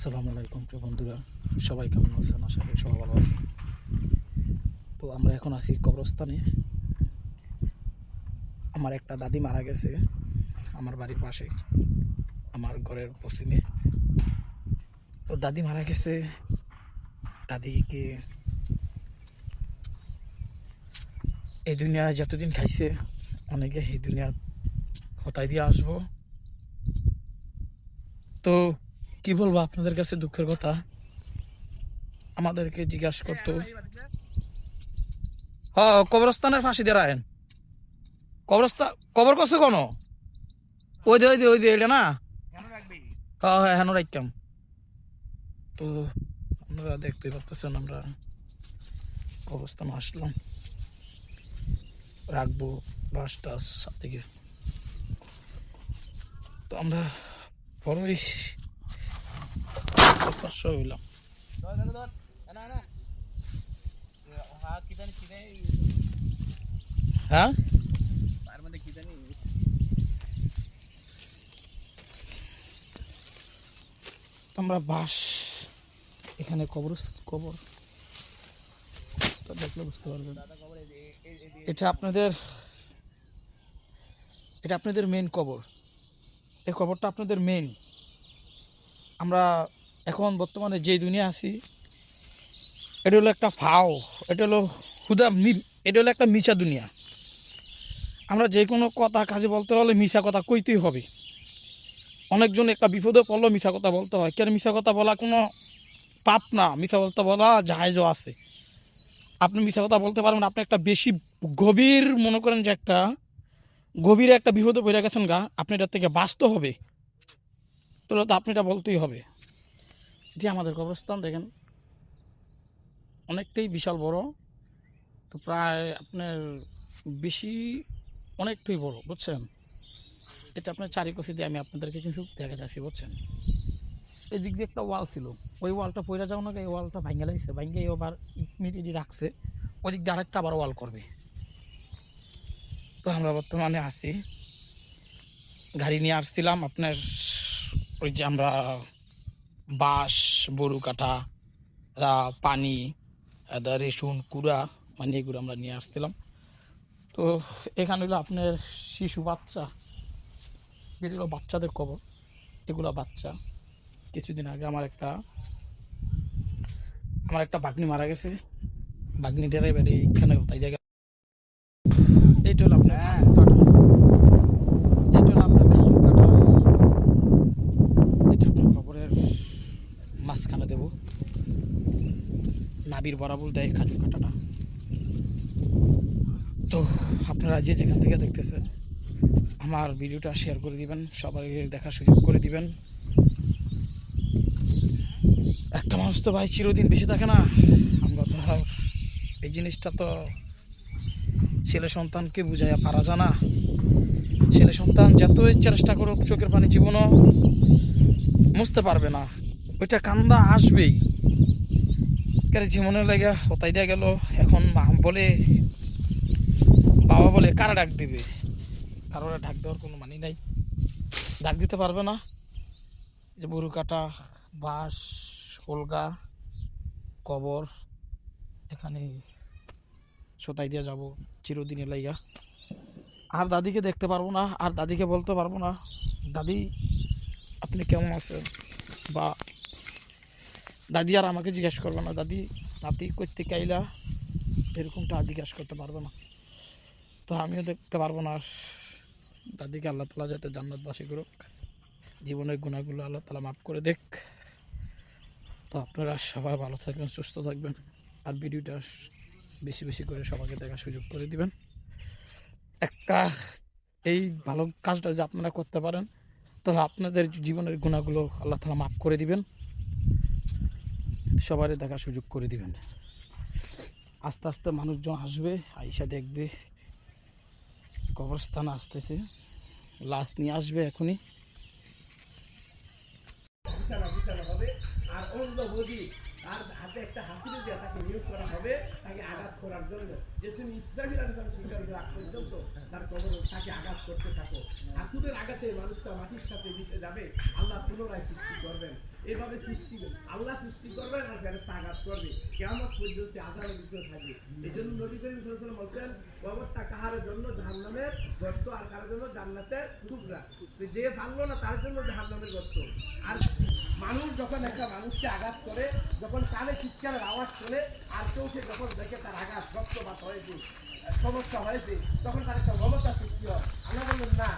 আসসালামু আলাইকুম প্রিয় বন্ধুরা, সবাই কেমন আছেন? আশা করি সবাই ভালো আছেন। তো আমরা এখন আছি কবরস্থানে। আমার একটা দাদি মারা গেছে আমার বাড়ির পাশে, আমার ঘরের পশ্চিমে। তো দাদি মারা গেছে, দাদিকে এই দুনিয়ায় যতদিন খাইছে অনেকে এই দুনিয়া হতাই দিয়ে আসবো। তো কি বলবো আপনাদের কাছে, দুঃখের কথা। আমাদেরকে জিজ্ঞাসা করতো, কবরস্থানের ফাঁসি দিয়ে রাখেন, কবরস্থান কবর করছে কোনো, ওই যে এটা না, হ্যাঁ হ্যাঁ রাখতাম। তো আপনারা দেখতেই পাচ্ছেন আমরা কবরস্থানে আসলাম, রাখবো বাস টাস সাথে কিছু। তো আমরা বড়ই পাঁচশো হইলাম। হ্যাঁ আমরা বাস এখানে কবর দেখলে বুঝতে পারবেন। এটা আপনাদের মেন কবর। এই কবরটা আপনাদের মেন। আমরা এখন বর্তমানে যে দুনিয়া আছি, এটা হলো একটা ফাও, এটা হলো এটা হলো একটা মিছা দুনিয়া। আমরা যে কোনো কথা কাজে বলতে হলে মিছা কথা কইতেই হবে। অনেকজন একটা বিপদে পড়লেও মিছা কথা বলতে হয়। কেন মিছা কথা বলা কোনো পাপ না, মিছা কথা বলা জায়েজও আছে। আপনি মিছা কথা বলতে পারবেন, আপনি একটা বেশি গভীর মনে করেন যে একটা গভীরে একটা বিপদে পড়ে গেছেন গা, আপনি এটার থেকে বাঁচতে হবে, তাহলে তো আপনি এটা বলতেই হবে। যে আমাদের কবরস্থান দেখেন অনেকটাই বিশাল বড়। তো প্রায় আপনার বেশি অনেকটাই বড়, বুঝছেন। এটা আপনার চারিকোষে দিয়ে আমি আপনাদেরকে কিছু দেখা যাচ্ছি, বুঝছেন। এই দিক দিয়ে একটা ওয়াল ছিল, ওই ওয়ালটা পড়ে যাও না, এই ওয়ালটা ভাঙ্গে লাগছে, ভাঙ্গে আবার ইট রাখছে, ওই দিক দিয়ে আরেকটা আবার ওয়াল করবে। তো আমরা বর্তমানে আছি, গাড়ি নিয়ে আসছিলাম আপনার ওই যে আমরা বাঁশ, বড়ু কাঠা, পানি, রেসুন, কুড়া, মানে এগুলো আমরা নিয়ে আসছিলাম। তো এখানে হলো আপনার শিশু বাচ্চা, যেগুলো বাচ্চাদের কবর, এগুলো বাচ্চা। কিছুদিন আগে আমার একটা বাগনি মারা গেছে, বাগনিটার এবারে এখানে তাই জায়গা। এইটা হলো আপনার খাজুর কাটা, এটা হলো আপনার খাজুর কাটা, এটা আপনার কবরের মাঝখানে দেবো, নাবির বরাবর দেয় খাজুর কাটাটা। তো আপনারা যে যেখান থেকে দেখতেছেন আমার ভিডিওটা শেয়ার করে দিবেন, সবাই দেখার সুযোগ করে দিবেন। একটা মানুষ তো ভাই চিরদিন বেশি থাকে না। আমরা তো এই জিনিসটা তো ছেলে সন্তানকে বুঝাইয়া পারা যায় না। ছেলে সন্তান যতই চেষ্টা করুক চোখের পানি জীবনও মুছতে পারবে না, ওইটা কান্দা আসবেই। জীবনের লেগে হতাই দেওয়া গেল, এখন বাবা বলে কারা ডাক দিবে, কারোর ডাক দেওয়ার কোনো মানি নাই, ডাক দিতে পারবে না। যে বরু কাটা, বাঁশ, হোলগা, কবর, এখানে সোতাই দিয়ে যাব চিরদিনের লাইগা। আর দাদিকে দেখতে পারবো না, আর দাদিকে বলতে পারবো না দাদি আপনি কেমন আছেন, বা দাদি আর আমাকে জিজ্ঞেস করবে না দাদি নাতি করতে কাইলা, এরকমটা জিজ্ঞাসা করতে পারবো না। তো আমিও দেখতে পারবো না। আর দাদিকে আল্লাহ তালা যাতে জান্নাতবাসী করুক, জীবনের গুণাগুলো আল্লাহ তালা মাফ করে দেখ। তো আপনারা সবাই ভালো থাকবেন, সুস্থ থাকবেন, আর ভিডিওটা বেশি বেশি করে সবাইকে দেখার সুযোগ করে দিবেন। একটা এই ভালো কাজটা যদি আপনারা করতে পারেন, তাহলে আপনাদের জীবনের গুণাগুলো আল্লাহ তালা মাফ করে দিবেন, সবারই দেখার সুযোগ করে দিবেন। আস্তে আস্তে মানুষজন আসবে, আইসা দেখবে কবরস্থান আসতেছে, লাশ নিয়ে আসবে এখনই। আর আর হাতে একটা হাতুড়ি দিয়ে তাকে নিয়োগ করা হবে তাকে আঘাত করার জন্য। যে তুমি ইসরাফিল আলাইহিস সালাম স্বীকার করে আগ পর্যন্ত তার কবর তাকে আঘাত করতে থাকো। হাতুড়ের আঘাতে মানুষটা মাটির সাথে মিশে যাবে, আল্লাহ পুনরায় সৃষ্টি করবেন। এইভাবে সৃষ্টি আল্লাহ সৃষ্টি করবেন আর ফেরেশতা আঘাত করবে, কিয়ামত পর্যন্ত আযাবের ভিতরে থাকবে। এই জন্য নবী করিম সাল্লাল্লাহু আলাইহি ওয়াসাল্লাম বলতেন, কবরটা কাহার জন্য জাহান্নামের গর্ত আর কার জন্য জান্নাতের টুকরা। যে জানলো না তার জন্য জাহান্নামের গর্ত। আর মানুষ যখন একটা মানুষকে আঘাত করে, যখন কানে চিৎকারের আওয়াজ শোনে আর কেউ সে যখন দেখে তার আঘাত রক্তপাত হয়েছে, সমস্যা হয়েছে, তখন তার একটা মমতা সৃষ্টি হয়। আমরা বললাম না,